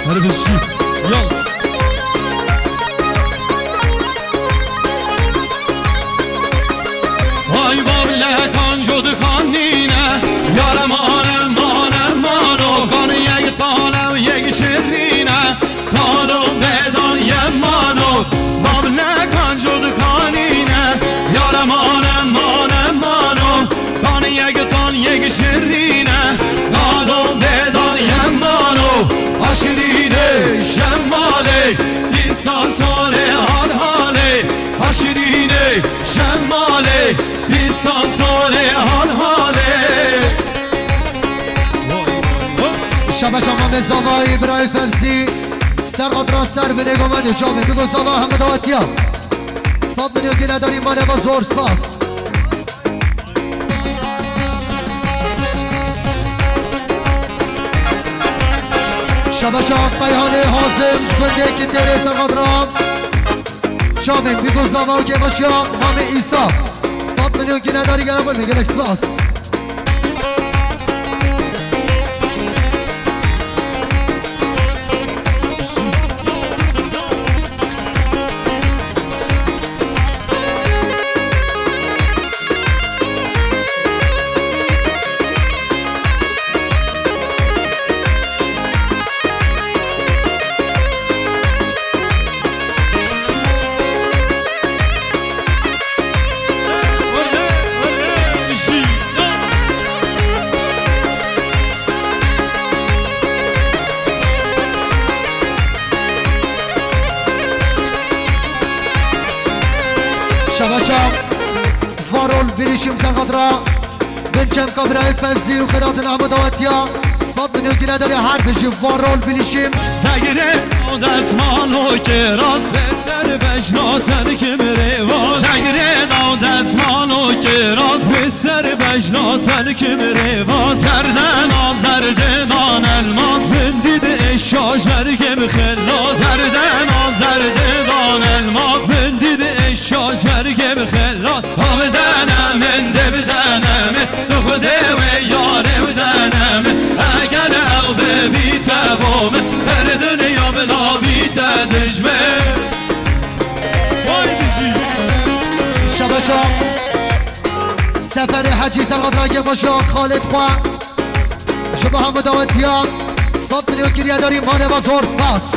هلا بالشيء يلا وای بابله کان جود کانینه یارم آنم مانو کان یک تانه و یک شرینه کانو بدان یه مانو بابله کان جود کانینه یارم آنم مانو کان یک تان یک شرینه کانو بدان یه مانو آشرینه شماله دیستان ساله حاله آشرینه شماله دیستان ساله حاله شبه شما زوای برای فلسی سر قدرات سر به نگاه من جامعه بگو زوا همه دواتی ها 100 میلیون که نداریم ماله با زور سپاس شبه شما قیانه حازم شکنده که تره سر قدرات جامعه بگو زوا که باشیا همه ایسا 100 میلیون که نداری گرم بر میگه لکسپاس شباشم وارول بریشیم سرقدرا بنچم کابرای ففزی و خیرات نحمد آواتیا 100 میلیون که نداری هر بشیم وارول بریشیم نگیره دستمانو که راست سر بشناتن که مره واز نگیره دستمانو که راست سر بشناتن که مره واز زردن آزردان الماس دیده شاجر که مخلا زردن الماس دیده شاجر که مخلا ها بدنم انده بدنم تو خوده و یاره بدنم اگر او ببی تبام هر دنیا بلا بیده دشمه وای بجی شباشم سفر حجی سرقدرا که باشا خالد خواه شبه هم دعوتیا 100 میلیون که نداری ماله با زور سپاس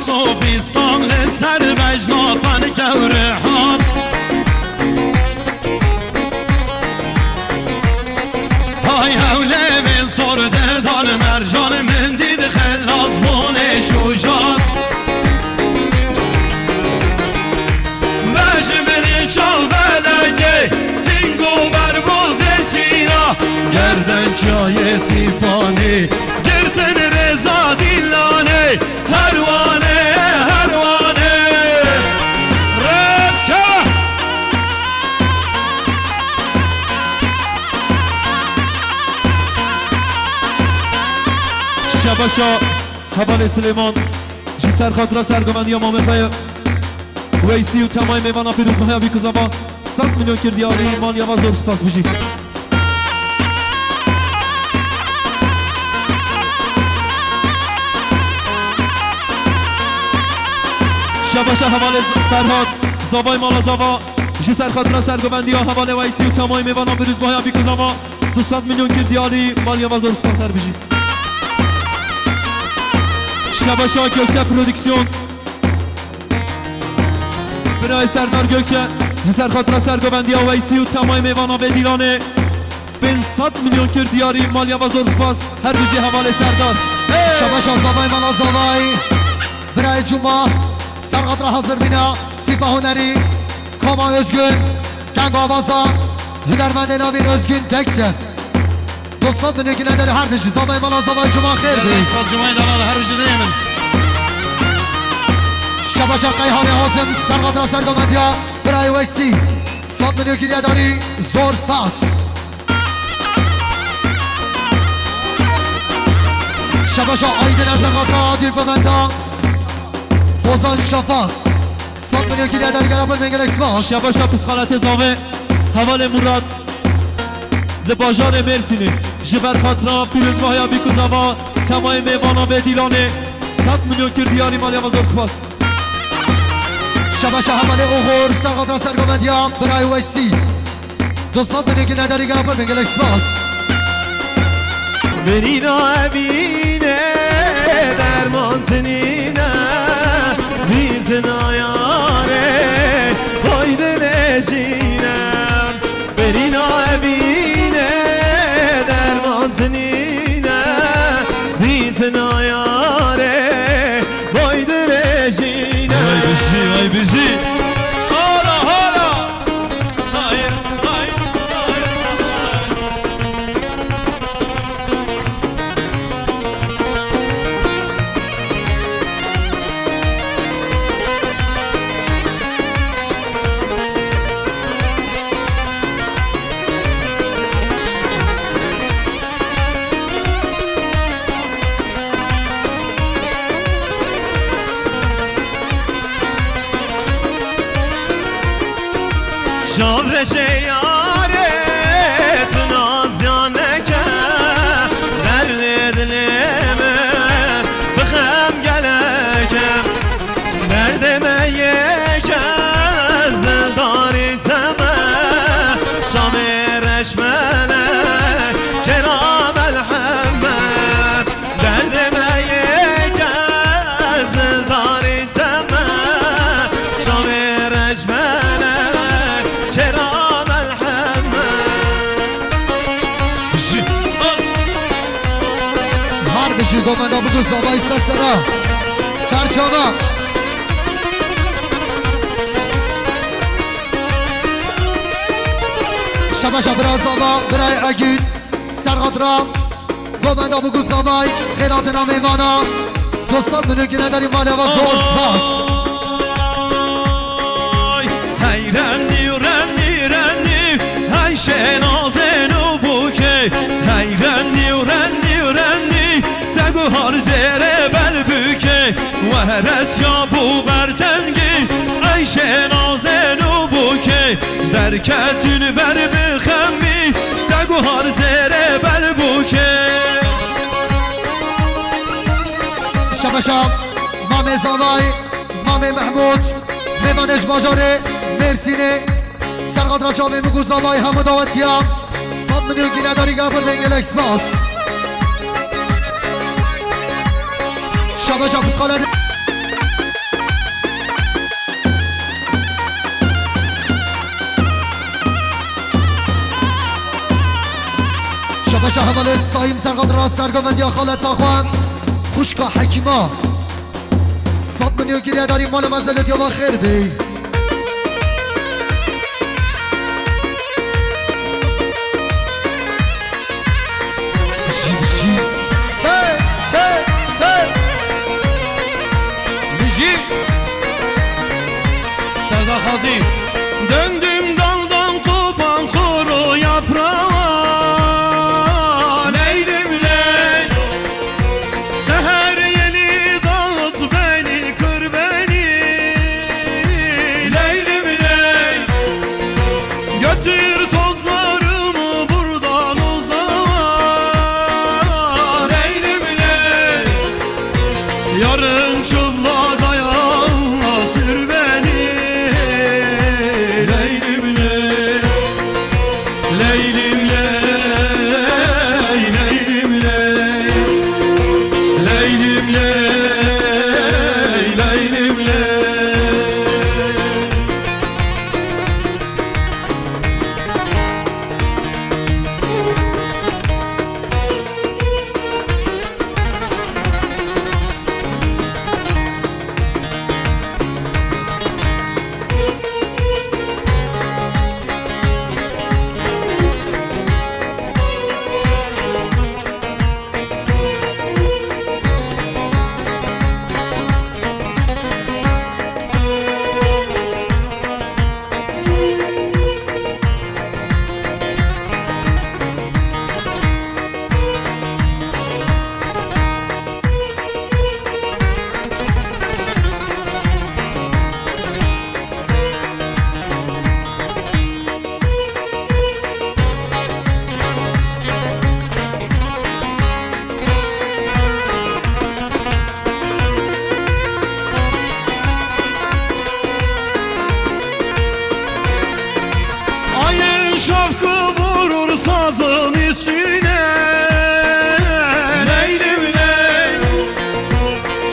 صوفیستان سر بجناتن کورهان های حوله به سرده دان مرجان من دید خلاص بونه شوجان وش بری چال بلگه سینگو بربوز سینا گردن چای سیپانی گردن رزا دیلانه هروانه شباشا حوال سلیمان جی سر خاطره سرگومندی یا مامه ویسی و تمام میوانا پیروز مهیا بیکوزاوا 100 میلیون کردی آلی مال یا زور سپاس بشی شباشا حوال فرهاد زاوای مالا زاوا جی سر خاطره سرگومندی یا حوال ویسی و تمام میوانا پیروز مهیا بیکوزاوا 200 میلیون کردی آلی مال یا زور سپاس بشی شباشا gökçe پرودیکسیون برای سردار gökçe جسر خاطره سرگوبندی آویسی و تمام میوانا به دیلانه بین 100 میلیون کردیاری مالیا و زور سپاس هر بجی حواله سردار شباشا زوای مالا زوای برای جمعه سرقدره حاضر بینا تیپه هنری کاما özgün کنگ آوازا هنرمند ناوین özgün تکچه 200 میلیون که نداری هر دشی زابای مالا زابای جمعه خیر بی اسفاد جمعه دلال هر وجه دیمن شبا شب قیهان حازم سرقات را سرگامندیا برای ویسی 100 میلیون که نداری زور سپاس شبا شب آیدن از سرقات را دیر بمندا بوزان شفاق 100 میلیون که نداری گرفت منگل اکسپاس شبا شب پسخالت زاوه حوال مراد لباجار مرسینه جبر خاطران پیروز ماهیا بیکوزاوا سمای میوانا به دیلانه 100 میلیون کردیاری مالیا و زور سپاس شبا شب حمله اوغور سرقات را سرگامندیا برای ویسی 200 میلیون که نداری گرفت منگل اکسپاس برینا امینه درمان سنینه بیزنا یاره پایده نشینم برینا امینه درمان سنینه بیزنا یاره پایده نشینم وای بشی هالا هالا هایر هایر شابرش یارت نازیانه که درد دلمه بخم گلکم دردمه یک از داری تمه شامرش ملک کرام الحمه دردمه یک از داری تمه شامرش ملک کرام الحمه هر بشی گمندا بگو زابای سرا سرچاقا شبا شب برای زابا برای اگید سرقات را گمندا بگو زابای خیرات نام ایمانا 200 میلیون که نداری مالی و زور پاس هی رندی و رندی رندی هی شنازن و بوکه هی رندی و رندی و رندی تگو هار زیر بل بوکه و هرس یا بو برتنگی ای شنازن و بوکه درکتون بر بخمی تگو هار زیر بل بوکه شبا شب مام زابای مام محمود میوانش باجاره مرسینه سرقات را چامه بگو زابای همه داوتیا 100 میلیون که نداری گفر بینگل اکسپاس شبا شب بسخالت شبا شب حواله سایم سرقات را سرگامندی خالت آخوام خوشکا حکیما 100 میلیون که نداری مال منزلت یا با خیر بی بشی Müji Serdar Hazi Döndüm daldan kopan kuru yaprağa Leylim ley Seher yeli dağıt beni kır beni Leylim ley Götür tozlarımı buradan uzağa Leylim ley Yarın çıplak ayağımla sür beni Leylim üstüne Leylim ley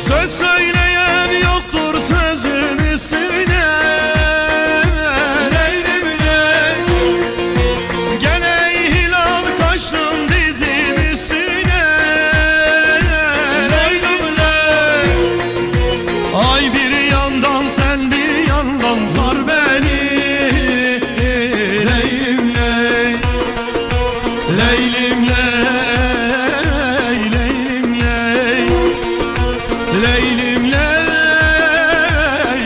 Söz söyleyen yoktur sözüm üstüne Leylim ley Gene hilal kaşlım dizim üstüne Leylim ley Ay bir yandan sen bir yandan sar beni Leylim ley Leylim ley Leylim ley Leylim ley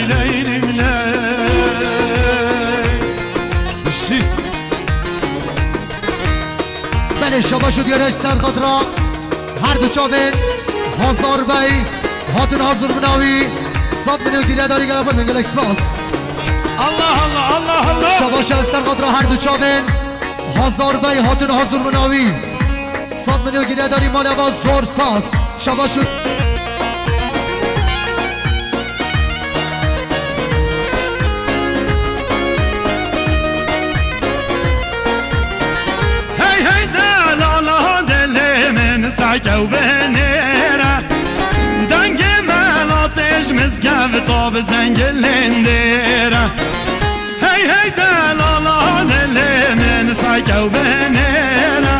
Leylim ley بله شباشو دیارش تر خاطرا هر دو چاوین هزار بی هاتون حضور مناوی 100 میلیون گیره داری گرفت منگل اکسپاس Allah Allah Allah Allah شباش از تر خاطرا هر دو چاوین هزار بی هاتون حضور مناوی 100 میلیون گیره داری مال اول زور پاس شباشو Hey hey delala delimin سعکو بنیره دنگ من آتش مزگو تا به زنگلندیره Hey hey delala delimin سعکو بنیره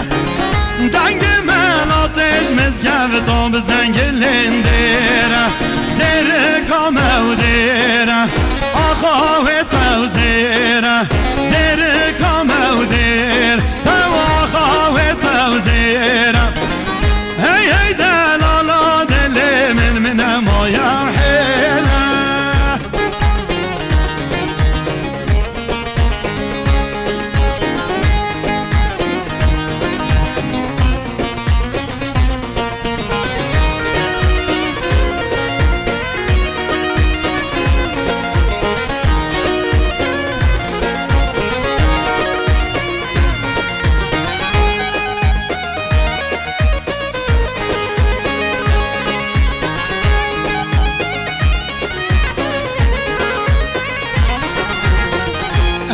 دنگ من آتش مزگو تا به زنگلندیره دیر کامو دیره آخواه توزیره دیر کامو دیر تو آخواه توزیره Hey hey delala delimin منمایا حیله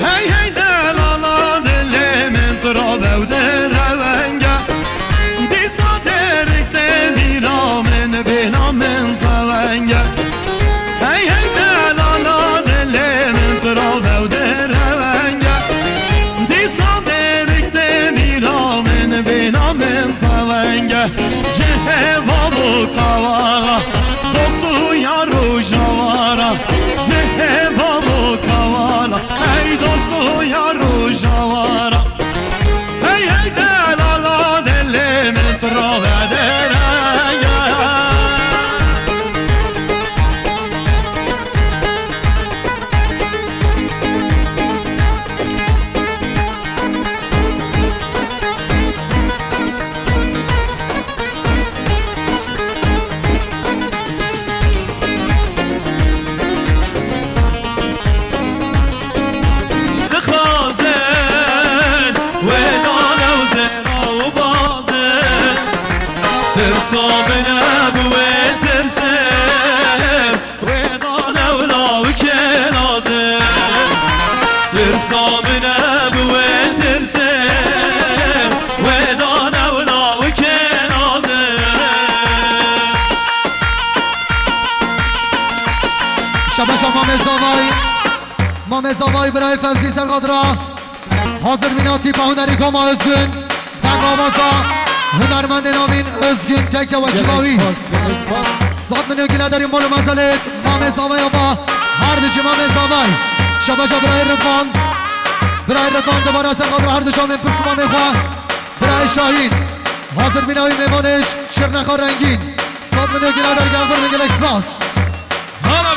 Hey hey delala delimin turabe u derevenge Disa derikte binamin binamin tavenge Hey hey delala delimin turabe u derevenge Disa derikte binamin binamin tavenge Ceheva bu kavala dostu yaru javara Ceheva bu kavala Hey dostu yaru javara Hey hey delala delimin trove derege خازن ودانه و زرا و بازن ترسا بنب و ترسم ودانه و لاو کنازن ترسا بنب و ترسم ودانه و لاو کنازن شباش مام زاوای برای فوزی سرقادرا حاضر میناتی با هنری کما özgün دم آوازا هنرمند نامین özgün تک جواکی باوی 100 میلیون گیله داریم مال مزالت مام زاوای آبا هر دوشی مام زاوای شباشا برای رضوان دوباره سرقادرا هر دوشا من پس مام خواه برای شاهین حاضر میناوی میوانش شرنخا رنگین 100 میلیون گیله داری گلبر میگل اکسپاس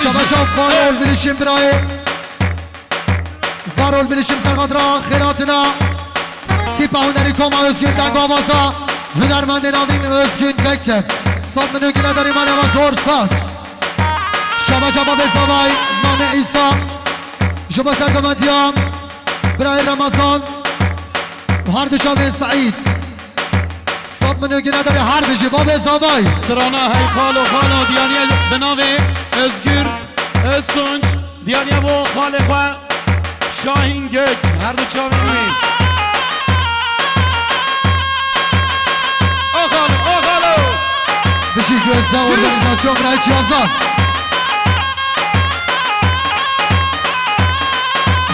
شباشا فارول بلیشیم برای فارول بلیشیم سرقادرا خیراتنا تیپا هنری کما özgün دنگ آوازا هنرمند نامین özgün بکچف 100 میلیون گیله داری مال آواز زور سپاس شباشا باب زوای نام ایسا شبا سرگمندیام برای رمضان و هر دوشا سعید 100 میلیون گیله داری هر دوشی باب زوای Strana hey خالو خالا دیانیه بناوه özgür öztunç دیانیه و خاله خواه شاهین گک هر دو چاوینی organizasyon برای چیازان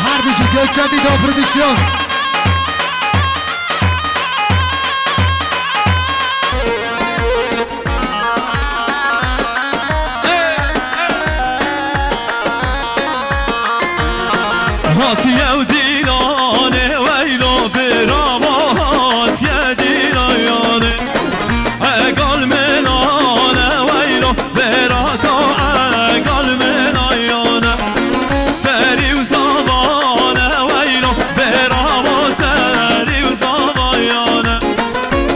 هر بیشی گلچندی دا پردیکسیون هاتی او دیلانه ویلو برام هاتی دیلانه اگل منانه ویلو براکا اگل منایانه سری و زبانه ویلو برام سری و زبانه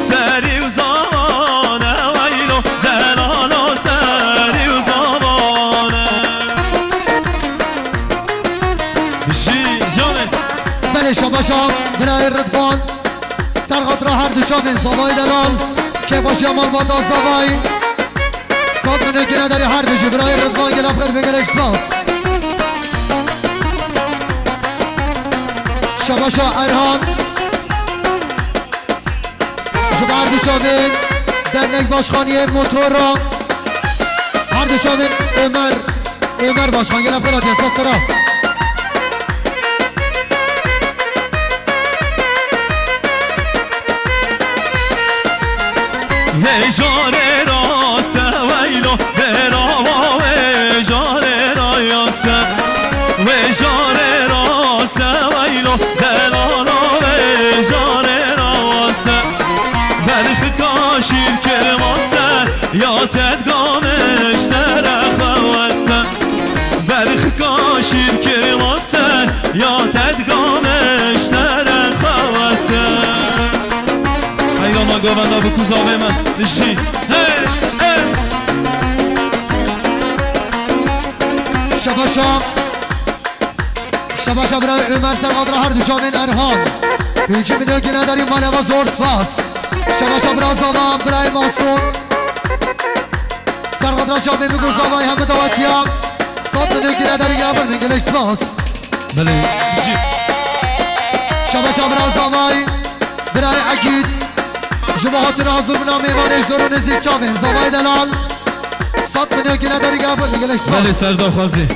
سری و زبانه ویلو دلالا سری و زبانه بله شباشا برای رضوان سرقات را هر دو شافن زوای دلال که باشی امان با زوای صد منو که نداری هر بشی برای رضوان گلاب خیر بگر اکسپاس شباشا ارهان شب هر دو شافن در نک باشخانی موتور را هر دو شافن امر باشخان گلاب خیر آتی احساس سرا ویجاره راسته ویلو براوا ویجاره رایاسته ویجاره راسته ویلو دلالا ویجاره راسته برخ کاشیر کرماسته یا تدگامش ترخواسته برخ کاشیر کرماسته یا تدگامش ترخواسته ایاما گواندا بکوزاوه من نشی شباشا برای عمر سرقاد را هر دو شامن ارهان پیچی میدون که نداریم مال ما زور سپاس شباشا برای زامان برای ماسون سرقاد را شامن بگو زامان همه دواتی هم صد میدون که نداریم گرابر میگل سپاس بله شباشا برای زامان برای عقید شباهاتون حضور بنا میمان اجدار و نزید چاوین زاوای دلال صد میلیون که نداری گرابر میگل اکسپاس بله سردار خوازی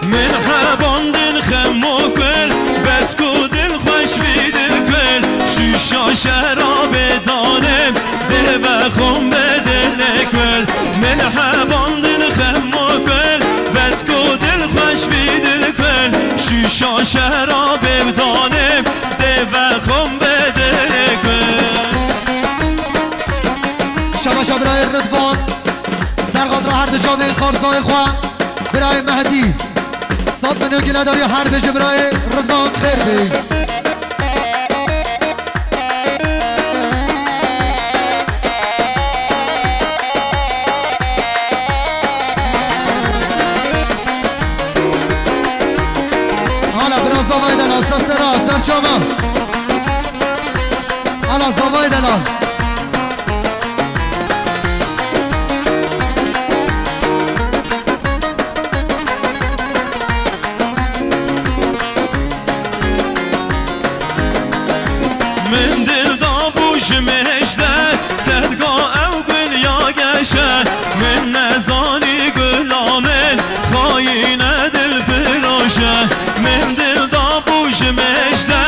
من حبان دل خمو کل بس کو دل خوش بی دل کل شیشا شراب دانم ده و خم به دل کل من حبان دل خمو کل بس کو دل خوش بی دل کل شیشا شراب دانم ده و خم به دل کل شباشا برای رضوان سرقاد را هر دو جامعه خارزای خواه برای مهدی صد میلیون که نداری هر بشه برای رضوان خیر بی حالا برای زاوای دلال سسرا سرچاما حالا زاوای دلال من دل دا بوشم هشته تدگا او گل یا گشه من نزانی گل آمن خواهی دل فراشه من دل دا بوشم هشته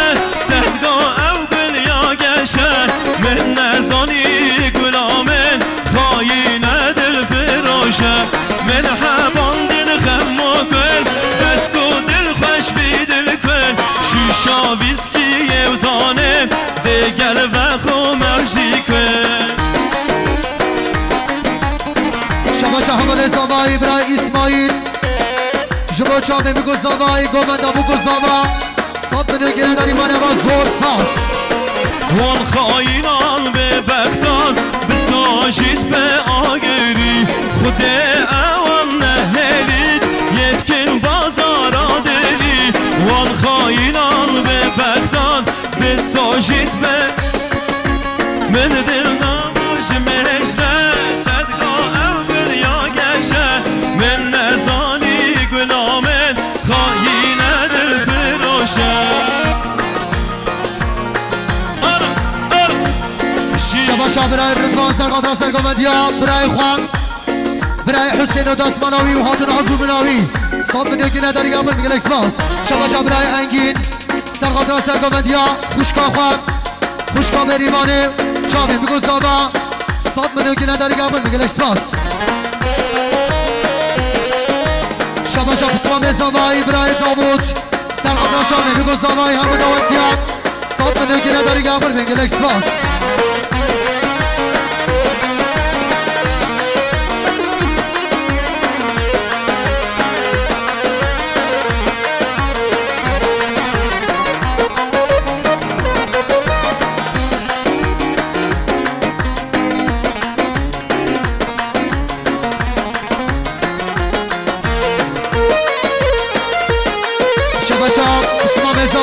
تدگا او گل یا گشه من نزانی گل آمن خواهی دل فراشه من حبان دل خمو کل بس کو دل خوش بی دل کل شیشا ویسکی و دانم دگر و خمرجی کن شباشا حمل زاوای برای اسماعیل جبو چامه بگو زاوای گومندا بگو زاوا صد میلیون که نداری مال ما زور پاس وان خواهینان به بختان بساجید به آگری خود اوان نهلید یتکن بازارا دلی وان خواهینان به بختان بساجید به من دل نموش مهشته تدگا او گل یا گشه من نزانی گلامن خواهی ندل فروشه شباشا برای رضوان سرقاد را سرگامدیا برای خوان برای حسین و دستماناوی و هاتون حضور مناوی 100 میلیون که نداری قبل میگه اکسپاس شباشا برای انگین سرقاطرا سرگامندیا خوشکا خواب خوشکا بریوانه چاوی بگو زابا 100 میلیون که نداری قبل میگه اکسپاس شباشا بسمام زابایی برای داوود سرقاطرا چاوی بگو زابایی همه داوتیا 100 میلیون که نداری قبل میگه اکسپاس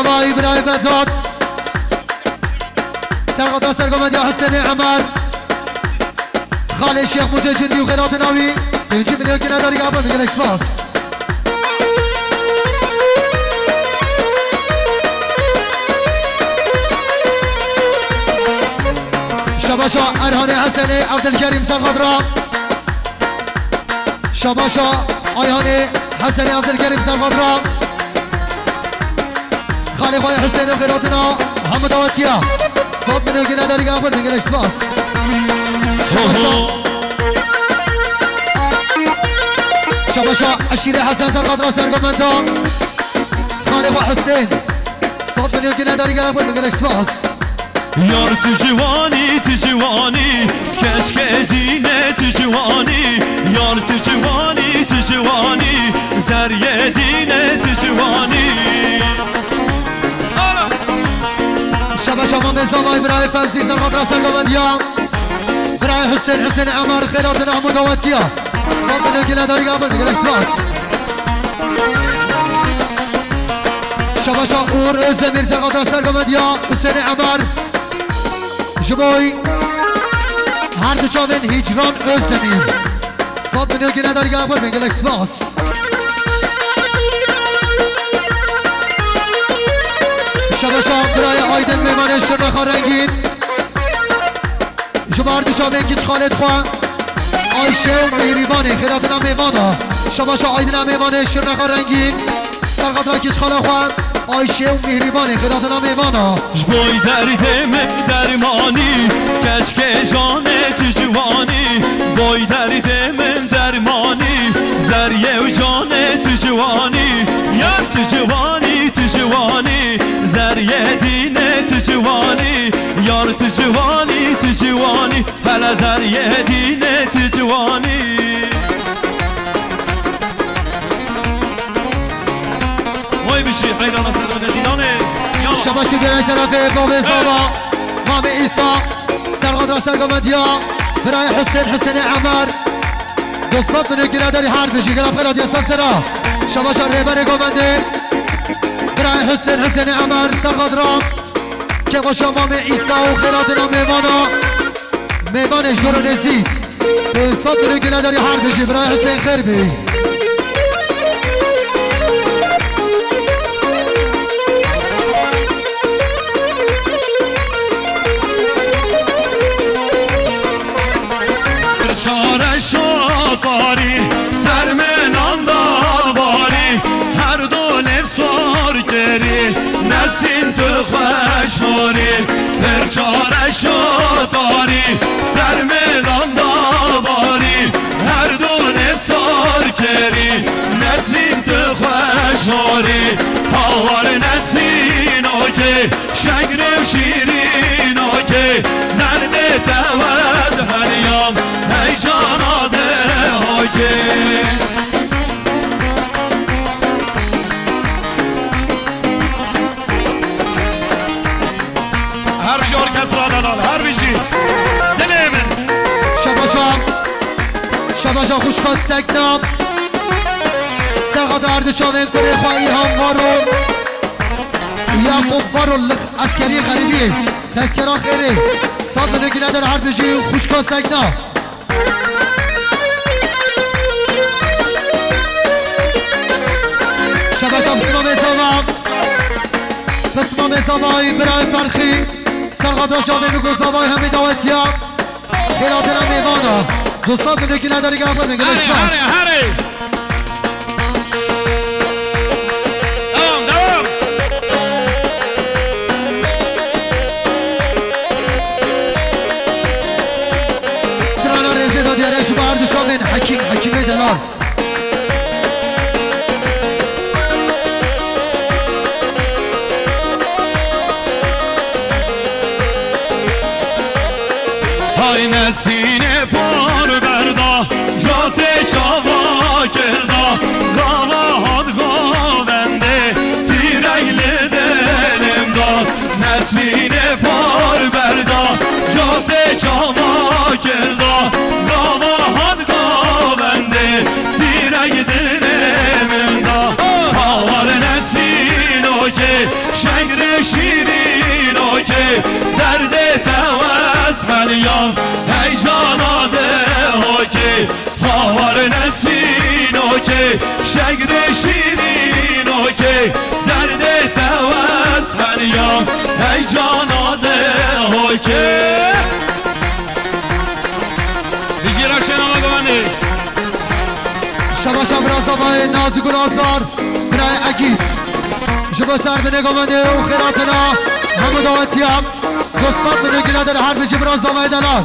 زمایی برای بداد سرقاطر سرگامندی حسین عمر خالد شیخ موزه جندی و خیرات ناوی 5 میلیون که نداری قبل میگه اکسپاس شباشا ارهان حسین عبدالکریم سرقاطرا شباشا آیهان حسین عبدالکریم سرقاطرا خالق های حسین و غیراتنا همه دعوتیا 100 میلیون که نداری قبل میگه اکسپاس شباشا عشیر حسن سرقاطرا سرگامندا خالق و حسین 100 میلیون که نداری قبل میگه اکسپاس یار تو جوانی کشک دینه تو جوانی یار تو جوانی زریه دینه تو جوانی شباشا ما مزامای برای فوزی سرقاطرا سرگامندیا برای حسین عمر خیرات نحمو داوتیا 100 میلیون که نداری قبل میگه اکسپاس شباشا اور ازدمیر سرقاطرا سرگامندیا حسین عمر جبوی هر دو چاوین هجران ازدمیر 100 میلیون که نداری قبل میگه اکسپاس شباشا برای آیدن میمان شرنخا رنگین جبار دو چاوین کچ خالد خواه آیشه و مهریبانه خیراتنا میمانا شباشا آیدن میمان شرنخا رنگین سرقاطرا کچ خاله خواه آیشه و مهریبانه خیراتنا میمانا جبوی من درمانی کشک جانه تو جوانی بای من درمانی زریه و جانه تو جوانی یار تو جوانی زریه دینه تو جوانی یار تو جوانی هلا زریه دینه تو جوانی وای بشی حیران سر دیدانه شباشی درش طرف باب زابا مام ایسا سرقاطرا سرگامندیا برای حسین عمر 200 میلیون که نداری حرف بشی گرم خیرات یا سلسلا شباشا ریبر گامنده برای حسین عمر سرقاطرا که باشا مام ایسا و خیراتنا میمانش دورو نزی 200 میلیون که نداری حرف بشی برای حسین خربی شافاری سر منان داباری هر دو نفسار گری نسیم تو خوشاری پرچار شافاری سر منان داباری هر دو نفسار گری نسیم تو خوشاری هاوار نسین آگه شگر شیرین آگه نرده دوز هریام هیجاناده آگه هر بجی ارکسترا دانال هر بجی دل من شباشا خوش خواست سکنم سرقاطرا دو چاوین کنه خواهی هم وارون یعقوب وارون عسکری غریبی تذکرا خیره 100 میلیون که نداره هر بجی خوش خواست سکنم شباشا بسمام زمایی برای فرخی سرقاطرا چاوین بگو زمایی همین دعوتیا خیراتنا میمانا دوستان میگه که نداری گرفت میگه هری بس هری هری دوام سترانا رزه دادی ارش بردشا من حکیم دلال های نسینه پار بردا جات چاوا کردا گاوا هاد گاونده تیرگل دلم داد نسینه پار بردا جات چاوا کردا گاوا هاد گاونده تیرگ دلم داد هاوار نسینو که شنگر شیرینو که درد توز هلیان هیجانا ده که هاوار نسینو که شگر شیرینو که درد توز هلیان هیجانا ده که بیجی را شنامه گوانده شبا شب رازاوای نازی گل آزار برای اکید شبا سر به نگامنده و خیراتنا همه دعوتی هم دوستان به نگی نداره هر بچه برازاوای دلال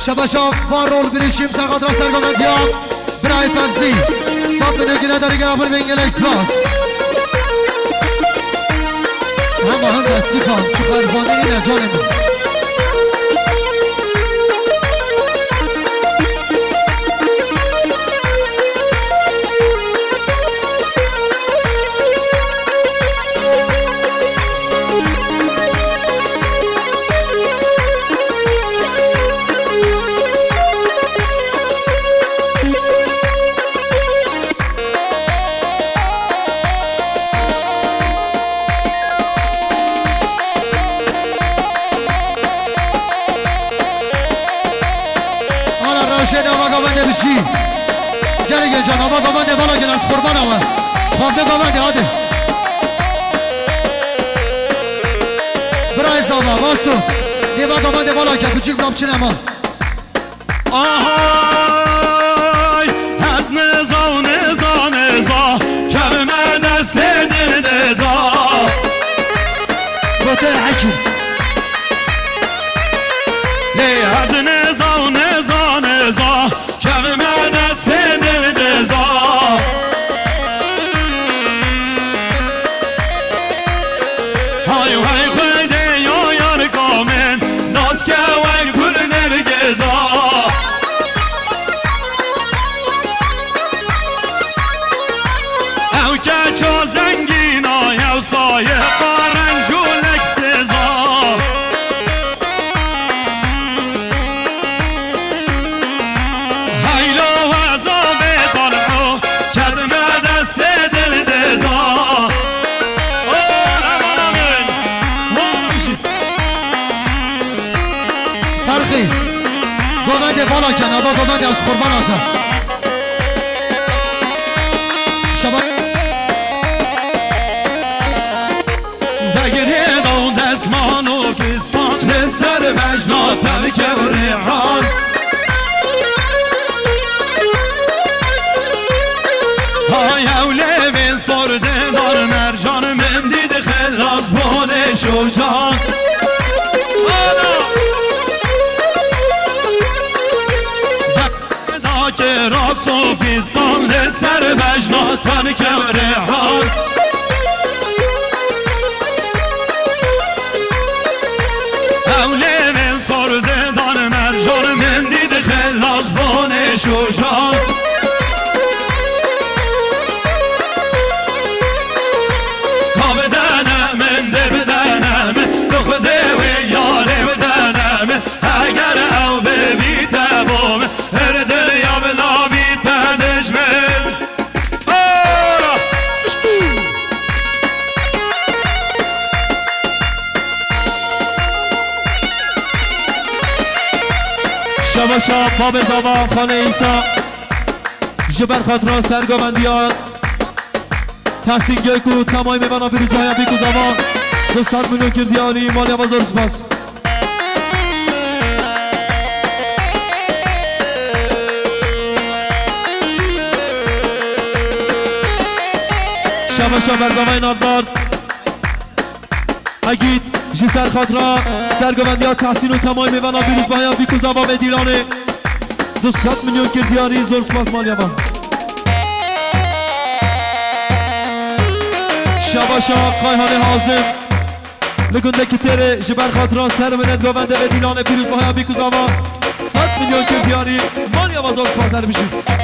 شبا شب با رول بریشیم سرقاد را سرگامندی هم برای فنسی ساب به نگی نداره گرافل بینگل اکسپاس همه هم دستی کن چو خرزانه اینه جانمون بشی گله جان آبا گامنده بالا گل از قربان آمد خوابده گامنده آده برای زاما واسو نیما گامنده بالا که بچیک بام چی نما آهای از نزا نزا نزا کلمه دست دل دزا گوته حکیم از نزا نزا نزا کلمه دست دل دزا های های خیده یا یار کامن ناز که وی گل نرگزا او که چو زنگین آیو سایه قارنجولک سزا گامنده بالا کن آبا گامنده از قربان آتا شبا دگره دو دستمان و کستان لسر بجناتم که و ریحان های اوله بین سرده دار مرجان من دید خلاص بونه شجان که راس و فیستان لسر بجناتن که و ریحان اوله من سرده دان مرجان من دید خلاص بونه شجان تا بدنم من ده بدنم دخده و یاره بدنم اگر او ببیته بوم هر دل یا بلا بیته دشمن شبا شب باب زاوا خانه ایسا جبر خاطران سرگامندیان تحسین گیکو تمامی منا پیروز بایم بیکو زمان دو 100 میلیون کردیاری مالی آواز زور سپاس شباشا برزامای ناردار اگید جی سر خاطرا سرگوندی ها تحسین و تمام میوانا بیروز بایا بیکوز آبا مدیرانه 200 میلیون کردیاری زور سپاس مالی آواز شباشا قایهان حازم لگنده که تره جبر خاطران سر منت گوونده و دیلانه پیروز بایا بیکوز آوا 100 میلیون کردیاری مالی آواز زور سپاس هر بشید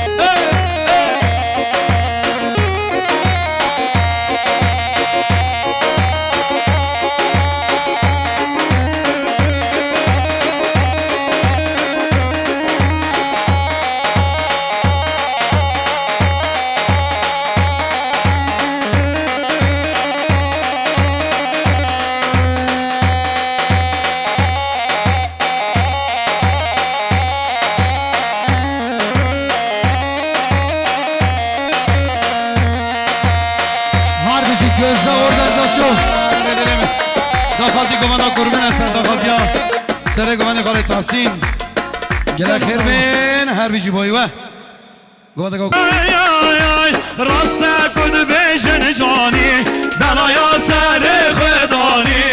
داخازی گوانا قربان هستن داخازی ها سر گوانی خاله تحسین گله خیر بین هر بیجی بایی و گواده گو راسته کن بیشن جانی بلایا سر خدانی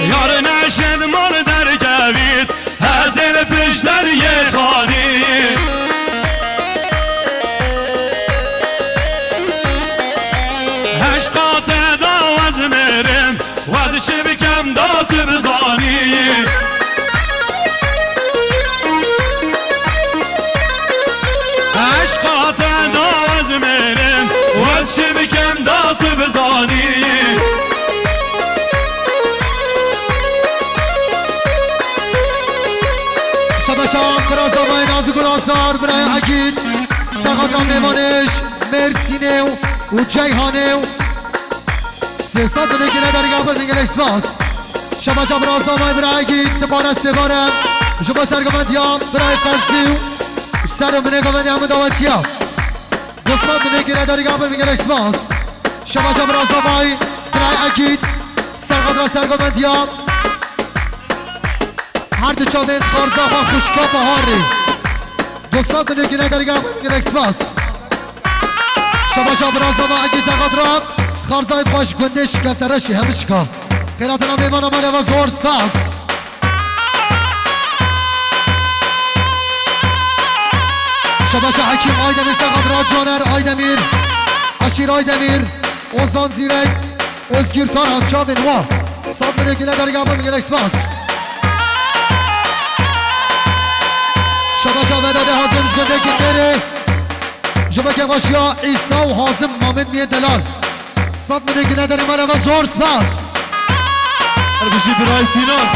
یار نشد مال در کوید هزین پشتر یه خانی عشقات داوز میرم وز چی بکم داد بزانی عشقات داوز میرم وز چی بکم داد بزانی شبشام برازامای نازگل آزار برای اکید سرخاطران میمانش مرسینه و جیهانه و 300 میلیون که نداری گفت میگه اکسپاس شبشام برازامای برای اکید دباره سباره شما سرگمندیام برای فلسی و سر منه گمندیام داوتیام 200 میلیون که نداری گفت میگه اکسپاس شبشام برازامای برای اکید سرگمندیام هر دو چاوه خارزا و خوشکا بهاری 200 میلیون که نداری گفت اکسپاس شباشا برازا و اگه زغاد را خارزای خوش گندش کفترشی همه چکا خیلاتنا میمانا ماله و زور سپاس شباشا حکیم آیدمیر زغاد را جانر آیدمیر اشیر آیدمیر اوزان زیرک özgür تاران چابین و 100 میلیون که نداری گفت میگه اکسپاس شباشا وداده حازمش گنده که تره جبک باشیا ایسا و حازم مامد میه دلال 100 میلیون که نداری ماله و زور سپاس هر بشید برای سینان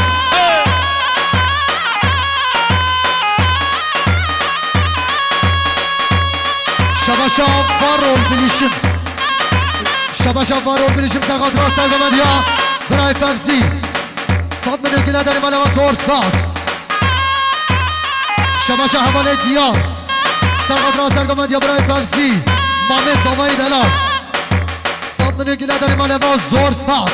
شباشا بارول بلیشم شباشا بارول بلیشم سرخات را سرگمندیا برای ففزی 100 میلیون که نداری ماله و زور سپاس شباشا حواله دیار سرقات را سرگمندیا برای ففزی مامه سامای دلال 100 میلیون که نداری ماله و زور سپاس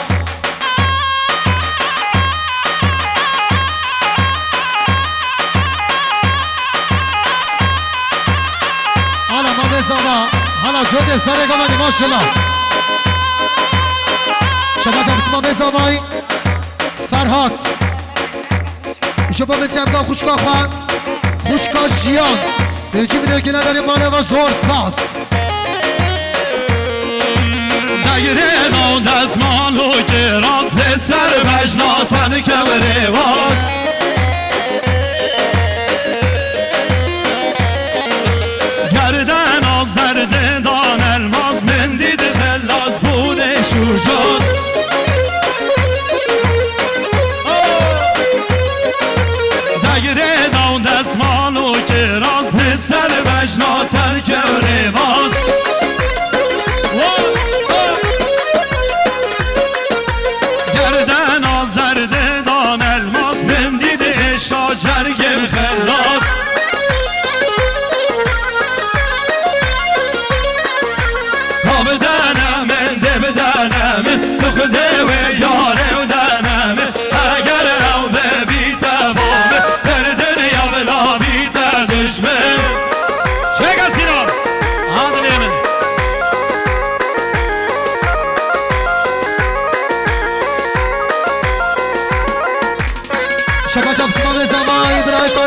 حالا مامه ساما حالا جوده سرگمندی ماشالله شباشا بسم مامه سامای فرهاد شبا من جمعه خوشگاه خواه خوشگاه جیان 5 میلیون که نداری ماله و زور سپاس دگره نو دزمانو که راست لسر بجناتن کمره باز گردن آزرده دان الماز من دید خلاص بوده شجاع دگره نو دزمانو که راست لسر بجناتن کمره باز گردن آزرده دان الماس بندی شبا جاب سمام زمان ابراهیم